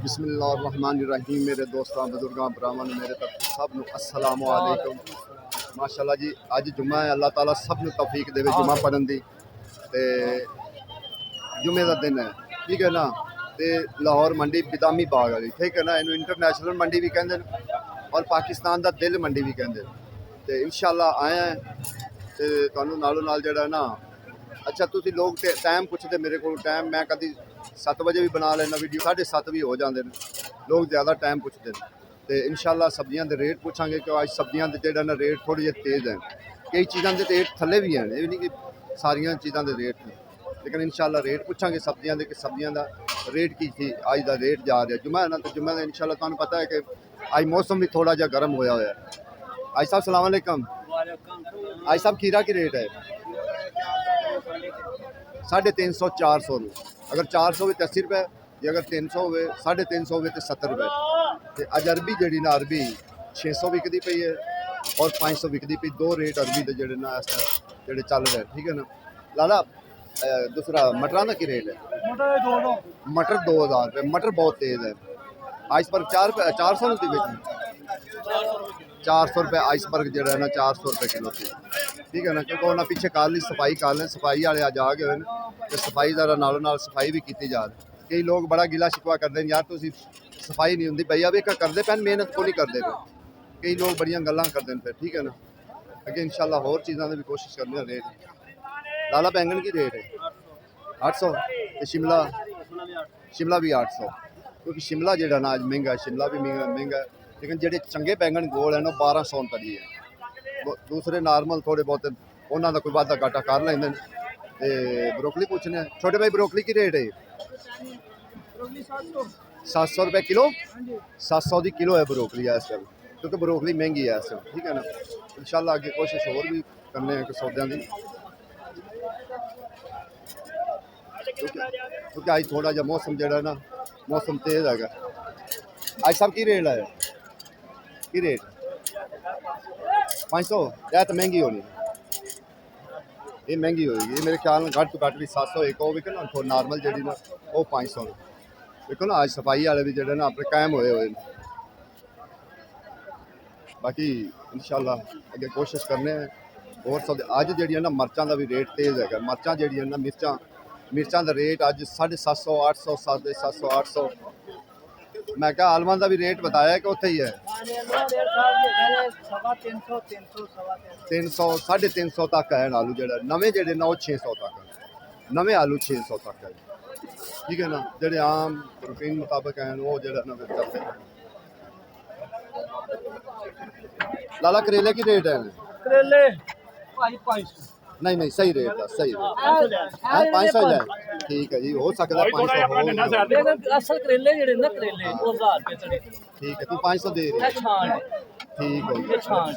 बिस्मिल्लाहिर्रहमानिर्रहीम। मेरे दोस्तों बुजुर्गों भरावां मेरे तरफ सब नूं अस्सलाम वालेकुम। माशाअल्लाह जी, अज जुम्मा है। अल्लाह ताला सब नूं तौफीक देवे जुम्मा पढ़न दी। ते जुम्मे का दिन है, ठीक है ना। ते लाहौर मंडी बिदामी बाग वाली, ठीक है ना। इन्हू इंटरनेशनल मंडी भी कहते हैं और पाकिस्तान का दिल मंडी भी कहते हैं। तो इंशाअल्लाह आए हैं तो तुहानू नालों नाल जिहड़ा ना अच्छा तुसीं लोग टाइम पुछदे मेरे को। टाइम मैं कभी 7 बजे भी बना लेना वीडियो, 7:30 भी हो जाते हैं। लोग ज़्यादा टाइम पुछते हैं। तो इंशाअल्लाह सब्जियां के रेट पूछांगे कि अज सब्जियां के जिहड़ा ना रेट थोड़े जे तेज़ हैं। कई चीज़ों के रेट थल्ले भी हैं, ये नहीं कि सारिया चीज़ों के रेट हैं। लेकिन इंशाअल्लाह रेट पूछांगे सब्जियां के कि सब्जियां का रेट की थी, अज का रेट जा रहा है। जुम्मा है ना, तो जुम्मे का इंशाअल्लाह तुहानू पता है कि अज मौसम भी थोड़ा जिहा गर्म होया होया है। आज साहब सलाम अलैकुम। आज साहब खीरा की रेट है 350 400 अगर 400 हो तो 80 रुपये, जे अगर 300 हो 350 हो तो 70 रुपये। तो अज अरबी जी ना अरबी 600 विकती पई है और 500 विकती पई। दो रेट अरबी के जोड़े ना इस टाइम चल रहे हैं, ठीक है ना। लाला दूसरा मटरां का की रेट है? मटर 2000 रुपये। मटर बहुत तेज़ है। आइसबर्ग 400 रुपये बेची, 400 रुपये आइसबर्ग जो है ना 400 रुपये किलो थी, ठीक है ना। क्योंकि उन्हें पीछे कर ली सफाई कर लें, सफाई वाले अज आ गए तो सफाई जरा नालों नाल सफाई भी की जा रही। कई लोग बड़ा गिला शिकवा करते हैं, यार तुम सफाई नहीं होंगी भैया भी करते पैन, मेहनत को नहीं करते पे। कई लोग बड़िया गल्लां करते हैं फिर, ठीक है ना। अगे इंशाल्लाह होर चीज़ों की भी कोशिश करने हैं। रेट लाला बैंगन की रेट है 800 तो शिमला भी 800, क्योंकि शिमला जो ना अज महंगा है, शिमला भी महंगा है। लेकिन जो चंगे बैंगन गोल है ना 1200 तली है। दूसरे नार्मल थोड़े बहुत उन्होंने कोई वाधा घाटा कर लेंगे। तो ब्रोकली पूछने छोटे भाई, ब्रोकली की रेट है 700 रुपये किलो। 700 की किलो है ब्रोकली इस टाइम, क्योंकि ब्रोकली महंगी है इस टाइम, ठीक है ना। इंशाल्लाह आगे कोशिश होर भी करने हैं कि सौदों की, क्योंकि अज थोड़ा जहा मौसम जो ना मौसम तेज़ है। अज सब की रेट है? की रेट 500? यह तो महंगी होनी, ये महंगी होएगी। ये मेरे ख्याल में घट तो घट भी 700 एक हो ना, थोड़ी नार्मल जी ना वो 500। देखो ना अज सफाई वाले भी जो ना अपने कायम होए हुए। बाकी इंशाल्लाह अगे कोशिश करने हैं और सब। अज जी ना मरचों का भी रेट तेज़ है। मरचां जी ना मिर्चां का रेट अज 750 800 750 800। मैं क्या आलमान का भी रेट बताया कि उत्थे ही है 300 350 तक है। आलू जो नवे जो ना 600 तक, नवे आलू 600 तक है, ठीक है ना। जोड़े आम रूटीन मुताबिक हैं वो जो ना चलते हैं। लाला करेले की रेट है? करेले भाई 500 नहीं नहीं सही रेट है, सही रेट है 500 है, ठीक है जी। हो सकता है 500 असल करेले जेडे ना करेले वो 1000 रुपए तड़े, ठीक है। तू 500 दे रही है, छान ठीक है।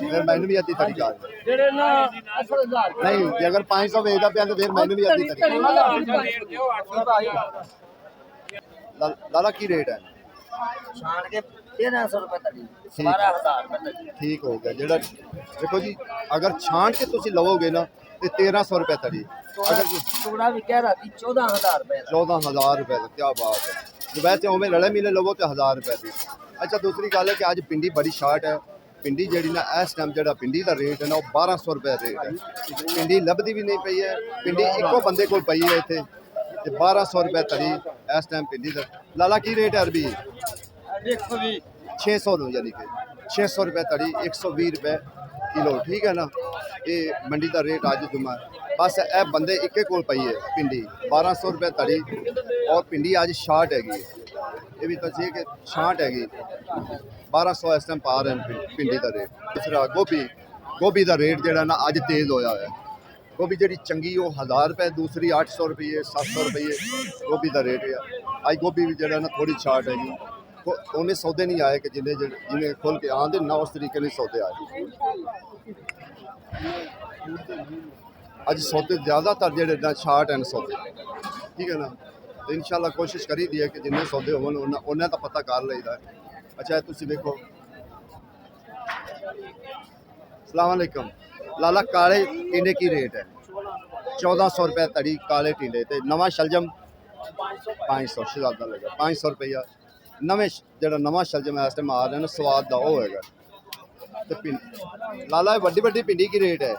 फिर मैंने भी अद्धी तरीका जेडे ना असल 1000 नहीं, जे अगर 500 बेचता पिया तो फिर मैंने भी अद्धी तरीका। लाला की रेट है? छान के 1300 रुपए तड़ी, 12000 रुपए तड़ी, ठीक हो गया। जेड़ा देखो जी, अगर छान के तुम लवोगे ना तो 1300 रुपये तड़ी। अगर टुकड़ा भी कह रहा थी 14000 रुपए, 14000 रुपये का, क्या बात है। जो वैसे उमें रले मिले लवो तो 1000 रुपये की। अच्छा दूसरी गल है कि अज भिंडी बड़ी शार्ट है। भिंडी जी ना इस टाइम जो भिंडी का रेट है ना वो 1200 रुपये रेट है। भिंडी लभदी भी नहीं पई है, भिंडी एको बंदे को पई है इतने 1200 रुपये तड़ी इस टाइम भिंडी का। लाला की रेट है अरबी? 120 600 यानी कि 600 रुपये तड़ी, 120 रुपये किलो, ठीक है ना। ये मंडी का रेट अज जुम्मा बस ए बंदे इक्के कोल पई है भिंडी 1200 रुपये तड़ी। और भिंडी अज शार्ट हैगी, ये भी दसिए कि शार्ट हैगी 1200 इस टाइम पा रहे हैं भिंडी का रेट। दूसरा गोभी का रेट जो ना अज तेज़ होया है। गोभी जी चंगी वो 1000 रुपये, दूसरी 800 रुपये 700 रुपये गोभी का रेट है। अज गोभी भी जो ना थोड़ी शार्ट हैगी, उन्हें सौदे नहीं आए कि जिन्हें जिन्हें खुल के आते ना उस तरीके नहीं सौदे आए। अज सौदे ज़्यादातर जेडे ना शार्ट हैं सौदे, ठीक है ना। तो इंशाल्लाह कोशिश करी दी है कि जिन्हें सौदे होने तो पता कर लेदा है। अच्छा तुम देखो, अस्सलाम वालेकुम। लाला काले टिंडे की रेट है? 1400 रुपये तड़ी काले टिंडे। तो नवा शलजम 500 शहजादा लगा 500 रुपया, ਜਿਹੜਾ ਨਵਾਂ ਸ਼ਲਜਮ ਇਸ ਟਾਈਮ ਆ ਰਿਹਾ ਨਾ ਸਵਾਦ ਦਾ ਉਹ ਹੈਗਾ। ਤੇ ਲਾਲਾ ਵੱਡੀ ਵੱਡੀ ਭਿੰਡੀ ਕੀ ਰੇਟ ਹੈ?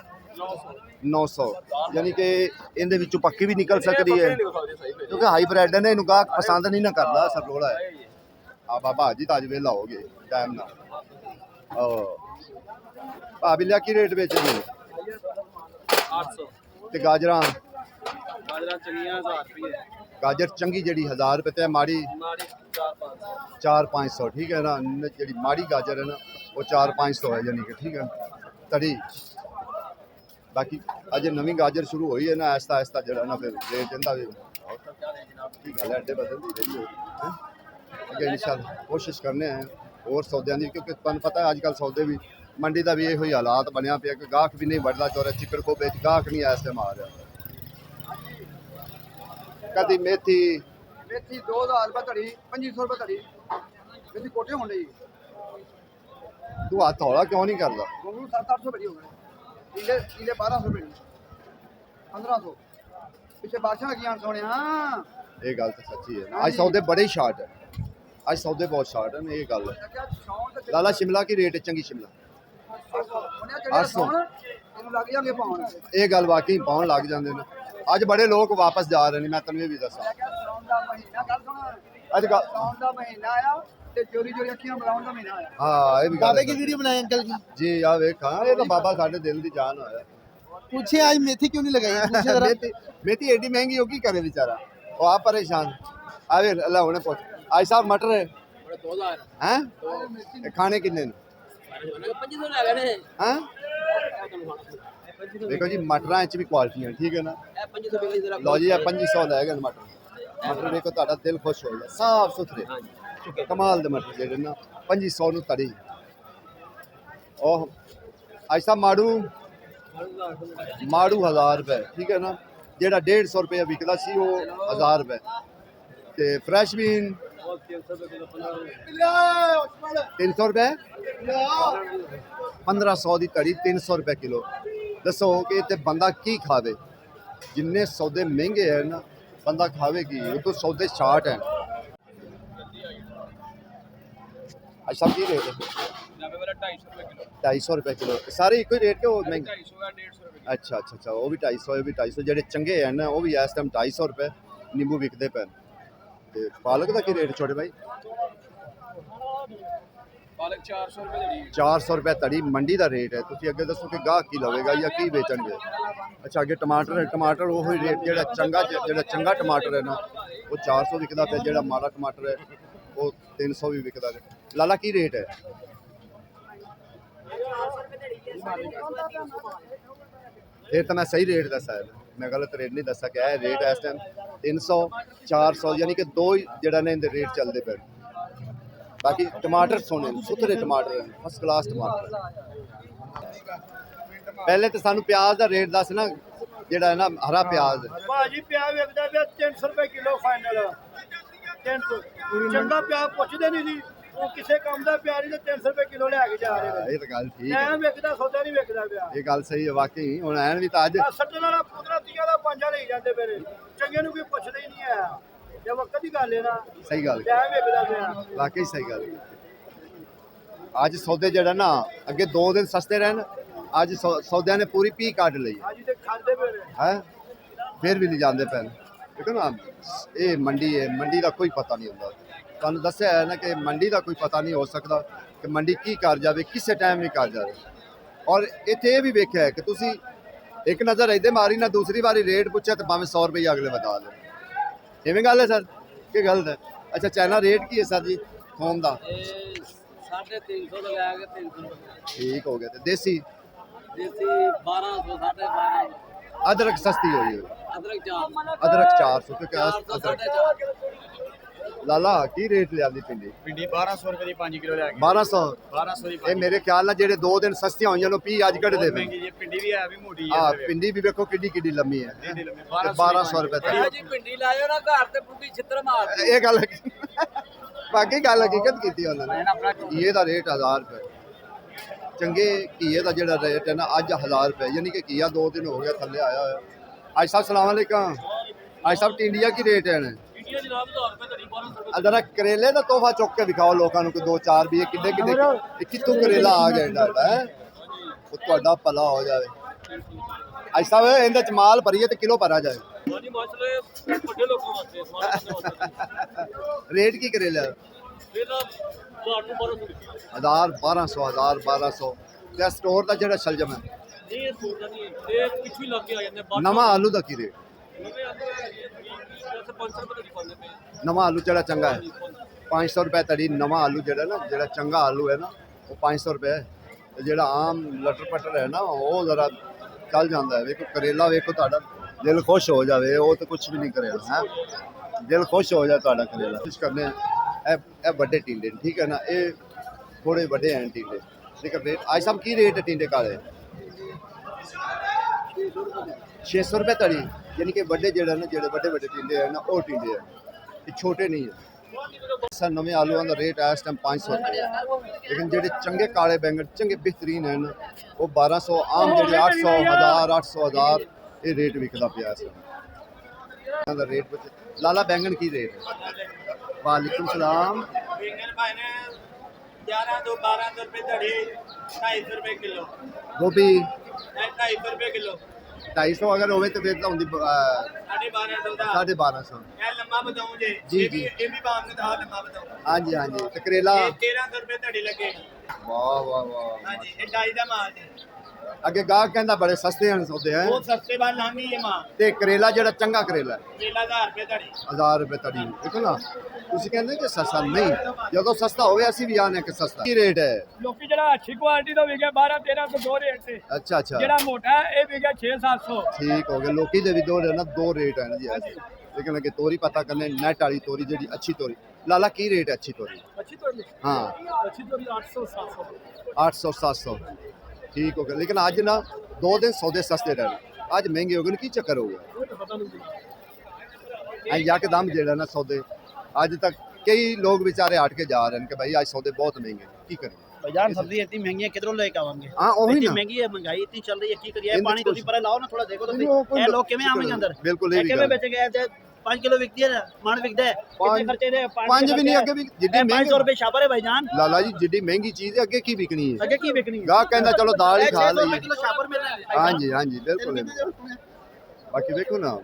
900 ਯਾਨੀ ਕਿ ਇਹਦੇ ਵਿੱਚੋਂ ਪੱਕੀ ਵੀ ਨਿਕਲ ਸਕਦੀ ਹੈ ਕਿਉਂਕਿ ਹਾਈਬ੍ਰਿਡ ਨੇ, ਇਹਨੂੰ ਗਾਹਕ ਪਸੰਦ ਨਹੀਂ ਨਾ ਕਰਦਾ। ਸਰ ਰੋਲਾ ਹੈ ਆ ਬਾਬਾ ਜੀ ਤਾਂ ਅੱਜ ਵੇਲਾ ਹੋ ਗਏ ਟਾਈਮ ਨਾਲ। ਭਾਬੀ ਲਿਆ ਕੀ ਰੇਟ ਵੇਚਦੇ? 800 ਤੇ ਗਾਜਰਾਂ? ਬਾਜਰਾ ਚੰਗੀਆਂ 1000 ਰੁਪਏ, ਗਾਜਰ ਚੰਗੀ ਜਿਹੜੀ 1000 ਰੁਪਏ ਤੇ ਮਾੜੀ ਮਾੜੀ 4-500। 4-500 ਠੀਕ ਹੈ ਨਾ। ਜਿਹੜੀ ਮਾੜੀ ਗਾਜਰ ਹੈ ਨਾ ਉਹ 4-500 ਹੈ ਯਾਨੀ ਕਿ ਠੀਕ ਹੈ ਤੜੀ। ਬਾਕੀ ਅਜੇ ਨਵੀਂ ਗਾਜਰ ਸ਼ੁਰੂ ਹੋਈ ਹੈ ਨਾ, ਆਹਿਸਤਾ ਆਹਿਸਤਾ ਜਿਹੜਾ ਨਾ ਫਿਰ ਰੇਟ ਇਹਦਾ ਵੀ ਕੀ ਗੱਲ ਹੈ ਅੱਡੇ ਬਦਲਦੀ ਰਹੀ ਹੈ। ਅੱਗੇ ਇਨਸ਼ਾਅੱਲਾ ਕੋਸ਼ਿਸ਼ ਕਰਨੇ ਆ ਹੋਰ ਸੌਦਿਆਂ ਦੀ, ਕਿਉਂਕਿ ਤੁਹਾਨੂੰ ਪਤਾ ਹੈ ਅੱਜ ਕੱਲ੍ਹ ਸੌਦੇ ਵੀ ਮੰਡੀ ਦਾ ਵੀ ਇਹੋ ਹੀ ਹਾਲਾਤ ਬਣਿਆ ਪਿਆ ਕਿ ਗਾਹਕ ਵੀ ਨਹੀਂ ਵੱਢਦਾ ਚੋਰਾ ਚਿੱਕੜ ਕੋ ਵਿੱਚ ਗਾਹਕ ਨਹੀਂ ਇਸ ਟਾਈਮ ਆ ਰਿਹਾ। ਕਦੀ ਮੇਥੀ 2000 ਰੁਪਏ ਧੜੀ, 2500 ਰੁਪਏ ਧੜੀ। ਮੇਰੀ ਕੋਠੇ ਹੁੰਦੇ ਜੀ ਤੂੰ ਹੱਥ ਹੌਲਾ ਕਿਉਂ ਨਹੀਂ ਕਰਦਾ? ਗੋਂਗਲੂ 700-800 ਬੜੀ ਹੋ ਗਏ। ਕੀਲੇ 1200 ਰੁਪਏ, 1500 ਪਿੱਛੇ ਬਾਦਸ਼ਾਹ ਕੀ ਆਣ ਸੋਹਣਿਆ। ਇਹ ਗੱਲ ਤਾਂ ਸੱਚੀ ਹੈ। ਅੱਜ ਸੌਦੇ ਬੜੇ ਸ਼ਾਰਟ ਹੈ, ਅੱਜ ਸੌਦੇ ਬਹੁਤ ਸ਼ਾਰਟ ਹਨ। ਇਹ ਗੱਲ ਹੈ। ਲਾਲਾ ਸ਼ਿਮਲਾ ਕੀ ਰੇਟ ਹੈ? ਚੰਗੀ ਸ਼ਿਮਲਾ 800। ਇਹਨੂੰ ਲੱਗ ਜਾਣਗੇ ਪਾਉਣ। ਇਹ ਗੱਲ ਵਾਕਈ ਪਾਉਣ ਲੱਗ ਜਾਂਦੇ ਨੇ। ਅੱਜ ਬੜੇ ਲੋਕ ਵਾਪਸ ਜਾ ਰਹੇ ਨੇ, ਮੈਂ ਤੈਨੂੰ ਇਹ ਵੀ ਦੱਸਾਂ। ਸਾਉਣ ਦਾ ਮਹੀਨਾ, ਗੱਲ ਸੁਣ, ਅੱਜ ਕੱਲ੍ਹ ਸਾਉਣ ਦਾ ਮਹੀਨਾ ਆ ਤੇ ਚੋਰੀ ਚੋਰੀ ਅੱਖੀਆਂ ਬਣਾਉਣ ਦਾ ਮਹੀਨਾ ਆ। ਹਾਂ ਇਹ ਵੀ ਗੱਲ बाबे ਹੈ। की वीडियो बनाए अंकल की। ਜੀ ਆ ਵੇਖਾਂ, ਇਹ ਤਾਂ ਬਾਬਾ ਸਾਡੇ ਦਿਲ ਦੀ ਜਾਨ ਹੋਇਆ। पूछे आज मेथी क्यों नहीं लगाई? पूछे जरा। मेथी एडी महंगी हो की करे बेचारा, वो आप परेशान। आवे अल्लाह होने पहुंच आज साहब मटर है 2000 हैं खाने कितने 2500 ਲੈ ਗਏ ਨੇ। हैं देखो जी मटरां च भी क्वालिटी ठीक है ना। ਇਹ 2500 ਰੁਪਏ ਦੀ लो जी 2500 ਲੈ ਗਏ मटर देखो ਤੁਹਾਡਾ ਦਿਲ ਖੁਸ਼ ਹੋ ਗਿਆ। ਸਾਫ ਸੁਥਰੇ ਕਮਾਲ ਦੇ ਮਟਰ ਜਿਹੜੇ ਨਾ 2500 ਨੂੰ ਤੜੀ। ਉਹ ਅੱਜ ਸਾਹਿਬ ਮਾੜੂ 1000 ਰੁਪਏ ਠੀਕ ਹੈ ਨਾ। ਜਿਹੜਾ 150 ਰੁਪਏ ਵਿਕਦਾ ਸੀ ਉਹ 1000 ਰੁਪਏ। ਤੇ ਫਰੈਸ਼ ਬੀਨ 300 ਰੁਪਏ 1500 ਦੀ ਤੜੀ 300 ਰੁਪਏ ਕਿਲੋ। ਦੱਸੋ ਕਿ ਤੇ ਬੰਦਾ ਕੀ ਖਾਵੇ? ਜਿੰਨੇ ਸੌਦੇ ਮਹਿੰਗੇ ਹੈ ਨਾ ਬੰਦਾ ਖਾਵੇ ਕੀ? ਉਹ ਤਾਂ ਸੌਦੇ ਸ਼ਾਰਟ ਹੈ। ਅੱਛਾ ਕੀ ਰੇਟ ਹੈ? ਨਵੇਂ ਵਾਲਾ 250 ਰੁਪਏ ਕਿਲੋ। 250 ਰੁਪਏ ਕਿਲੋ ਸਾਰੇ ਇੱਕੋ ਹੀ ਰੇਟ ਕਿ ਉਹ ਮਹਿੰਗੇ? 250 ਦਾ 150 ਰੁਪਏ। ਅੱਛਾ ਅੱਛਾ ਅੱਛਾ ਉਹ ਵੀ 250 ਇਹ ਵੀ 250 ਜਿਹੜੇ ਚੰਗੇ ਹਨ ਨਾ ਉਹ ਵੀ ਇਸ ਟਾਈਮ 250 ਰੁਪਏ ਨਿੰਬੂ ਵਿਕਦੇ ਪਏ। ਤੇ ਪਾਲਕ ਦਾ ਕੀ ਰੇਟ ਛੋਟੇ ਭਾਈ? ਪਾਲਕ 400 ਰੁਪਏ ਜਿਹੜੀ 400 ਰੁਪਏ ਤੜੀ ਮੰਡੀ ਦਾ ਰੇਟ ਹੈ। ਤੁਸੀਂ ਅੱਗੇ ਦੱਸੋ ਕਿ ਗਾਹਕ ਕੀ ਲਵੇਗਾ ਜਾਂ ਕੀ ਵੇਚਣਗੇ। ਅੱਛਾ ਅੱਗੇ ਟਮਾਟਰ ਹੈ, ਟਮਾਟਰ ਉਹ ਹੀ ਰੇਟ ਜਿਹੜਾ ਚੰਗਾ ਟਮਾਟਰ ਹੈ ਨਾ ਉਹ 400 ਵਿਕਦਾ ਪਿਆ। ਜਿਹੜਾ ਮਾੜਾ ਟਮਾਟਰ ਹੈ ਉਹ 300 ਵੀ ਵਿਕਦਾ ਹੈ। ਲਾਲਾ ਕੀ ਰੇਟ ਹੈ? ਫਿਰ ਤਾਂ ਮੈਂ ਸਹੀ ਰੇਟ ਦੱਸਿਆ, ਮੈਂ ਗਲਤ ਰੇਟ ਨਹੀਂ ਦੱਸਿਆ ਕਿ ਇਹ ਰੇਟ ਇਸ ਟਾਈਮ 300 400 ਯਾਨੀ ਕਿ ਦੋ ਹੀ ਜਿਹੜਾ ਨੇ ਇਹਦੇ ਰੇਟ ਚੱਲਦੇ ਪਏ। ਬਾਕੀ ਟਮਾਟਰ ਸੋਹਣੇ ਸੁਥਰੇ ਟਮਾਟਰ ਹਨ, ਫਸਟ ਕਲਾਸ ਟਮਾਟਰ। ਪਹਿਲੇ ਤਾਂ ਸਾਨੂੰ ਪਿਆਜ਼ ਦਾ ਰੇਟ ਦੱਸ ਨਾ, ਜਿਹੜਾ ਹੈ ਨਾ ਹਰਾ ਪਿਆਜ਼। ਭਾਜੀ ਪਿਆਜ਼ ਵਿਕਦਾ ਪਿਆ 300 ਰੁਪਏ ਕਿਲੋ ਫਾਈਨਲ। 300 ਚੰਗਾ ਪਿਆਜ਼ ਪੁੱਛਦੇ ਨਹੀਂ ਜੀ, ਉਹ ਕਿਸੇ ਕੰਮ ਦਾ ਪਿਆਜ਼ ਨਹੀਂ ਤੇ 300 ਰੁਪਏ ਕਿਲੋ ਲੈ ਕੇ ਜਾ ਰਹੇ ਨੇ। ਇਹ ਤਾਂ ਗੱਲ ਠੀਕ ਹੈ, ਐਂ ਵਿਕਦਾ ਸੌਦਾ ਨਹੀਂ ਵਿਕਦਾ ਪਿਆ। ਇਹ ਗੱਲ ਸਹੀ ਹੈ ਵਾਕਈ। ਹੁਣ ਐਨ ਵੀ ਤਾਂ ਅੱਜ ਸੱਟਣ ਵਾਲਾ ਪੁੱਤਰਾ ਤੀਆਂ ਦਾ ਪੰਜਾ ਲਈ ਜਾਂਦੇ ਮੇਰੇ, ਚੰਗੇ ਨੂੰ ਕੋਈ ਪੁੱਛਦਾ ਹੀ ਨਹੀਂ ਆ। ਜੇ ਵਕਤ ਦੀ ਗੱਲ ਹੈ ਨਾ, ਸਹੀ ਗੱਲ ਐਂ ਵਿਕਦਾ ਪਿਆ। ਵਾਕਈ ਸਹੀ ਗੱਲ ਅੱਜ ਸੌਦੇ ਜਿਹੜਾ ਨਾ ਅੱਗੇ 2 ਦਿਨ ਸਸਤੇ ਰਹਿਣ, ਅੱਜ ਸੌਦਿਆਂ ਨੇ ਪੂਰੀ ਪੀ ਕੱਢ ਲਈ ਅੱਜ ਤੇ ਖਾਂਦੇ ਪਏ ਨੇ। ਹੈ। ਫਿਰ ਵੀ ਨਹੀਂ ਜਾਂਦੇ ਪੈਣ। ਦੇਖੋ ਨਾ ਇਹ ਮੰਡੀ ਹੈ, ਮੰਡੀ ਦਾ ਕੋਈ ਪਤਾ ਨਹੀਂ ਹੁੰਦਾ। ਤੁਹਾਨੂੰ ਦੱਸਿਆ ਹੈ ਨਾ ਕਿ ਮੰਡੀ ਦਾ ਕੋਈ ਪਤਾ ਨਹੀਂ ਹੋ ਸਕਦਾ ਕਿ ਮੰਡੀ ਕੀ ਕਰ ਜਾਵੇ, ਕਿਸੇ ਟਾਈਮ ਵੀ ਕਰ ਜਾਵੇ। ਔਰ ਇੱਥੇ ਇਹ ਵੀ ਵੇਖਿਆ ਹੈ ਕਿ ਤੁਸੀਂ ਇੱਕ ਨਜ਼ਰ ਇਹਦੇ ਮਾਰੀ ਨਾ, ਦੂਸਰੀ ਵਾਰੀ ਰੇਟ ਪੁੱਛਿਆ ਤਾਂ ਭਾਵੇਂ 100 ਰੁਪਏ ਅਗਲੇ ਬਤਾ ਦੇ। ਇਵੇਂ ਗੱਲ ਹੈ ਸਰ ਕਿ ਗਲਤ ਹੈ? ਅੱਛਾ ਚਾਈਨਾ ਰੇਟ ਕੀ ਹੈ ਸਰ ਜੀ ਥੋਮ ਦਾ? ਇਹ 350 ਤੋਂ ਲੈ ਕੇ 300 ਰੁਪਏ। ਠੀਕ ਹੋ ਗਿਆ। ਤੇ ਦੇਸੀ ਦੇਸੀ 1200 1250। ਅਦਰਕ ਸਸਤੀ ਹੋਈ ਹੈ। ਅਦਰਕ 400 ਅਦਰਕ 400 ਕਿਉਂਕਿ 400 ਅਦਰਕ 450। ਲਾਲਾ ਕੀ ਰੇਟ ਲਿਆਂਦੀ ਪਿੰਡੀ? भिंडी 1200 रुपए की 5 किलो लैके 1200। 1200 की ਇਹ ਮੇਰੇ ਖਿਆਲ ਨਾਲ ਜਿਹੜੇ 2 ਦਿਨ ਸਸਤੀਆਂ ਹੋਈਆਂ ਨੇ ਪੀ ਅੱਜ ਕੱਢਦੇ ਪਏ। महंगी जी भिंडी भी है भी मोटी ਆ है ਪਿੰਡੀ ਵੀ ਵੇਖੋ ਕਿੱਡੀ ਕਿੱਡੀ ਲੰਮੀ ਹੈ। भिंडी लंबी, ਤੇ 1200 ਰੁਪਏ ਇਹੋ ਤੱਕ। ਜੀ ਭਿੰਡੀ ਲਾਇਓ ਨਾ ਘਰ ਤੇ ਬੁੱਢੀ ਛਿੱਤਰ ਮਾਰ। ਇਹ ਗੱਲ ਬਾਕੀ ਗੱਲ ਹਕੀਕਤ ਕੀਤੀ ਉਹਨਾਂ ਨੇ। ਘੀਏ ਦਾ ਰੇਟ 1000 ਰੁਪਏ। ਚੰਗੇ ਘੀਏ ਦਾ ਜਿਹੜਾ ਰੇਟ ਹੈ ਨਾ ਅੱਜ 1000 ਰੁਪਏ, ਯਾਨੀ ਕਿ ਘੀਆ 2 ਦਿਨ ਹੋ ਗਿਆ ਥੱਲੇ ਆਇਆ ਹੋਇਆ। ਅੱਜ ਸਾਹਿਬ ਸਲਾਮ ਅਲੈਕਮ। ਅੱਜ ਸਾਹਿਬ ਟਿੰਡੀਆ ਕੀ ਰੇਟ ਹੈ? ਇੰਡੀਆ ਜਨਾਬ 1000 ਰੁਪਏ ਧੜੀ ਅਦਰ ਕਰੇਲੇ ਦਾ ਤੋਹਫਾ ਚੁੱਕ ਕੇ ਦਿਖਾਓ ਲੋਕਾਂ ਨੂੰ ਕਿ 2-4 ਵੀ ਇਹ ਕਿੱਡੇ ਕਿੱਡੇ ਇਹ ਕਿੱਥੋਂ ਕਰੇਲਾ ਆ ਗਿਆ ਇਹਦਾ ਹੈ ਉਹ ਤੁਹਾਡਾ ਭਲਾ ਹੋ ਜਾਵੇ ਐਸਾ ਵੇ ਇਹਦੇ ਚ ਮਾਲ ਭਰੀਏ ਤੇ ਕਿਲੋ ਭਰਾ ਜਾਏ ਹਾਂਜੀ ਮਸਲੇ ਵੱਡੇ ਲੋਕਾਂ ਵਾਸਤੇ ਸਮਾਜ ਵਾਸਤੇ ਰੇਟ ਕੀ ਕਰੇਲਾ ਇਹਦਾ 1200 1200 ਤੇ ਸਟੋਰ ਦਾ ਜਿਹੜਾ ਸ਼ਲਜਮ ਹੈ ਇਹ ਸੋਚਦਾ ਨਹੀਂ ਇਹ ਪਿੱਛੇ ਲੱਗ ਕੇ ਆ ਜਾਂਦੇ ਨਵਾਂ ਆਲੂ ਦਾ ਕੀ ਰੇਟ ਨਵੇਂ ਆਂਦੇ ਜੈਸੇ 500 ਰੁਪਏ ਦੀ ਪਾਉਂਦੇ ਪਏ ਨਵਾਂ ਆਲੂ ਜਿਹੜਾ ਚੰਗਾ ਹੈ 500 ਰੁਪਏ ਤੜੀ ਨਵਾਂ ਆਲੂ ਜਿਹੜਾ ਨਾ ਜਿਹੜਾ ਚੰਗਾ ਆਲੂ ਹੈ ਨਾ ਉਹ 500 ਰੁਪਏ ਹੈ ਤੇ ਜਿਹੜਾ ਆਮ ਲਟਰ ਪਟਰ ਹੈ ਨਾ ਉਹ ਜ਼ਰਾ ਚੱਲ ਜਾਂਦਾ ਹੈ ਵੇਖੋ ਕਰੇਲਾ ਵੇਖੋ ਤੁਹਾਡਾ ਦਿਲ ਖੁਸ਼ ਹੋ ਜਾਵੇ ਉਹ ਤਾਂ ਕੁਝ ਵੀ ਨਹੀਂ ਕਰਿਆ ਹੈ ਦਿਲ ਖੁਸ਼ ਹੋ ਜਾ ਤੁਹਾਡਾ ਕਰੇਲਾ ਕੁਝ ਕਰਨੇ ਆ ਇਹ ਵੱਡੇ ਟਿੰਡੇ ਨੇ, ਠੀਕ ਹੈ ਨਾ ਇਹ ਥੋੜੇ ਵੱਡੇ ਹਨ ਟਿੰਡੇ ਠੀਕ ਹੈ ਰੇਟ ਅੱਜ ਸਭ ਕੀ ਰੇਟ ਹੈ ਟਿੰਡੇ ਕਾਲੇ 600 ਰੁਪਏ ਤੜੀ ਯਾਨੀ ਕਿ ਵੱਡੇ ਜਿਹੜਾ ਨਾ ਜਿਹੜੇ ਵੱਡੇ ਵੱਡੇ ਟਿੰਡੇ ਹੈ ਨਾ ਉਹ ਟਿੰਡੇ ਹੈ ਇਹ ਛੋਟੇ ਨਹੀਂ ਹੈ ਸਰ ਨਵੇਂ ਆਲੂਆਂ ਦਾ ਰੇਟ ਹੈ ਇਸ ਟਾਈਮ 500 ਰੁਪਏ ਲੇਕਿਨ ਜਿਹੜੇ ਚੰਗੇ ਕਾਲੇ ਬੈਂਗਣ ਚੰਗੇ ਬਿਹਤਰੀਨ ਹਨ ਉਹ 1200 ਆਮ ਜਿਹੜੇ 800 1000 ਇਹ ਰੇਟ ਵਿਕਦਾ ਪਿਆ ਇਸ ਟਾਈਮ ਦਾ ਰੇਟ ਲਾਲਾ ਬੈਂਗਣ ਕੀ ਰੇਟ ਹੈ ਵਾਲੇकुम सलाम बैंगन भाई ने 11 तो 1200 रुपए धड़ी 250 रुपए किलो गोभी 250 रुपए किलो 250 अगर होवे तो फिर तो ਹੁੰਦੀ 1250 ਦਾ 1250 ਇਹ ਲੰਮਾ ਬਤਾਉਂ ਜੇ ਜੀ, ਇਹ ਵੀ ਜੀ। ਇਹ ਵੀ ਬਾਮ ਨੇ ਦਾ ਲੰਮਾ ਬਤਾਉਂ ਹਾਂਜੀ ਹਾਂਜੀ ਤੇ ਕਰੇਲਾ ਇਹ 1300 ਰੁਪਏ ਧੜੀ ਲੱਗੇ ਵਾਹ ਵਾਹ ਵਾਹ ਹਾਂਜੀ ਇਹ ਡਾਈ ਦਾ ਮਾਲ ਜੀ ਅੱਗੇ ਗਾਹਕ ਕਹਿੰਦਾ ਬੜੇ ਸਸਤੇ ਹਨ ਸੌਦੇ ਹੈ ਬਹੁਤ ਸਸਤੇ ਬਾਲ ਲਾਂਗੀ ਇਹ ਮਾਲ ਤੇ ਕਰੇਲਾ ਜਿਹੜਾ ਚੰਗਾ ਕਰੇਲਾ ਮੇਲਾ 1000 ਰੁਪਏ ਧੜੀ 1000 ਰੁਪਏ ਤੜੀ ਦੇਖੋ ਨਾ ਤੁਸੀਂ ਕਹਿੰਦੇ ਕਿ ਸਸਤਾ ਨਹੀਂ ਜਦੋਂ ਸਸਤਾ ਹੋਵੇ ਅਸੀਂ ਵੀ ਆਨੇ ਕਿ ਸਸਤਾ ਕੀ ਰੇਟ ਹੈ ਲੋਕੀ ਜਿਹੜਾ ਅੱਛੀ ਕੁਆਲਿਟੀ ਦਾ ਵਿਕਿਆ 12 13 ਤੋਂ ਦੋ ਰੇਟ ਤੇ ਅੱਛਾ ਅੱਛਾ ਜਿਹੜਾ ਮੋਟਾ ਹੈ ਇਹ ਵਿਕਿਆ 6 700 ਠੀਕ ਹੋ ਗਿਆ ਲੋਕੀ ਦੇ ਵੀ ਦੋ ਨੇ ਨਾ ਦੋ ਰੇਟ ਹਨ ਜੀ ਐਸੇ ਲੇਕਿਨ ਅੱਗੇ ਤੋਰੀ ਪਤਾ ਕਰਨੇ ਨੈਟ ਵਾਲੀ ਤੋਰੀ ਜਿਹੜੀ ਅੱਛੀ ਤੋਰੀ ਲਾਲਾ ਕੀ ਰੇਟ ਹੈ ਅੱਛੀ ਤੋਰੀ ਅੱਛੀ ਤੋਰੀ ਹਾਂ ਅੱਛੀ ਤੋਰੀ 800 700 800 700 ਠੀਕ ਹੋ ਗਿਆ ਲੇਕਿਨ ਅੱਜ ਨਾ ਦੋ ਦਿਨ ਸੌਦੇ ਸਸਤੇ ਰਹੇ ਅੱਜ ਮਹਿੰਗੇ ਹੋ ਗਏ ਨੇ, ਕੀ ਚੱਕਰ ਹੋ ਗਿਆ ਉਹ ਤਾਂ ਪਤਾ ਨਹੀਂ ਯਕਦਮ ਜਿਹੜਾ ਨਾ ਸੌਦੇ ਅੱਜ ਤੱਕ ਕਈ ਲੋग ਵਿਚਾਰੇ ਹਟ ਕੇ ਜਾ ਰਹੇ ਨੇ ਕਿ ਭਾਈ ਅੱਜ ਸੌਦੇ ਬਹੁਤ ਮਹਿੰਗੇ ਕੀ ਕਰੀਏ बाजार सब्जी इतनी महंगी है किधरों लेके आवांगे हाँ वही इतनी ना महंगी है महंगाई इतनी चल रही है की करिए इनमें पानी कुछ- तुसी पर लाओ ना थोड़ा देखो तो नहीं, वो कोई ये लोग किवें आवेंगे अंदर बिल्कुल ये भी किवें गल। बेचे गए 5 किलो विकती है मन विकदा है पाँच- कितने खर्चे दे ਪੰਜ ਵੀ ਨਹੀਂ ਅੱਗੇ ਵੀ ਜਿੱਡੀ 500 ਮਹਿੰਗੀ रुपए छापर है भाईजान ਲਾਲਾ ਜੀ ਜਿੱਡੀ ਮਹਿੰਗੀ ਚੀਜ਼ ਹੈ ਅੱਗੇ ਕੀ ਵਿਕਣੀ ਹੈ आगे की बिकनी है ਗਾਹਕ ਕਹਿੰਦਾ ਚਲੋ ਦਾਲ ਹੀ ਖਾ 600 ਲਈਏ किलो छापर मिल रहा है ਹਾਂਜੀ ਹਾਂਜੀ ਬਿਲਕੁਲ ਬਾਕੀ ਵੇਖੋ ਨਾ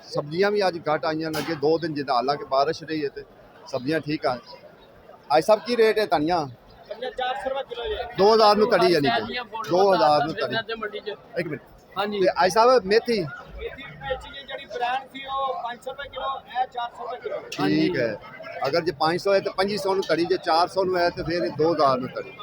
ਸਬਜ਼ੀਆਂ ਵੀ ਅੱਜ ਘਟ ਆਈਆਂ ਨੇ ਅੱਗੇ 2 ਦਿਨ ਜਿੱਦਾਂ ਹਾਲਾਂਕਿ ਬਾਰਿਸ਼ ਰਹੀ ਹੈ ਤੇ ਸਬਜ਼ੀਆਂ ਠੀਕ ਆ ਅੱਜ ਸਭ ਕੀ ਰੇਟ ਹੈ ਧਨੀਆ 400 ਰੁਪਏ ਕਿਲੋ ਜੀ 2000 ਨੂੰ ਤੜੀ ਜਾਨੀ ਕਿ 2000 ਨੂੰ ਤੜੀ ਮੰਡੀ 'ਚ ਇੱਕ ਮਿੰਟ ਹਾਂਜੀ ਤੇ ਅੱਜ ਸਾਹਿਬ ਮੇਥੀ ਮੇਥੀ ਵੇਚੀ ਜੀ ਜਿਹੜੀ ਬ੍ਰਾਂਡ ਸੀ ਉਹ 500 ਰੁਪਏ ਕਿਲੋ ਇਹ 400 ਰੁਪਏ ਕਿਲੋ ਠੀਕ ਹੈ ਅਗਰ ਜੇ 500 ਹੈ ਤੇ 2500 ਨੂੰ ਤੜੀ ਜੇ 400 ਨੂੰ ਹੈ ਤੇ ਫਿਰ 2000 ਨੂੰ ਤੜੀ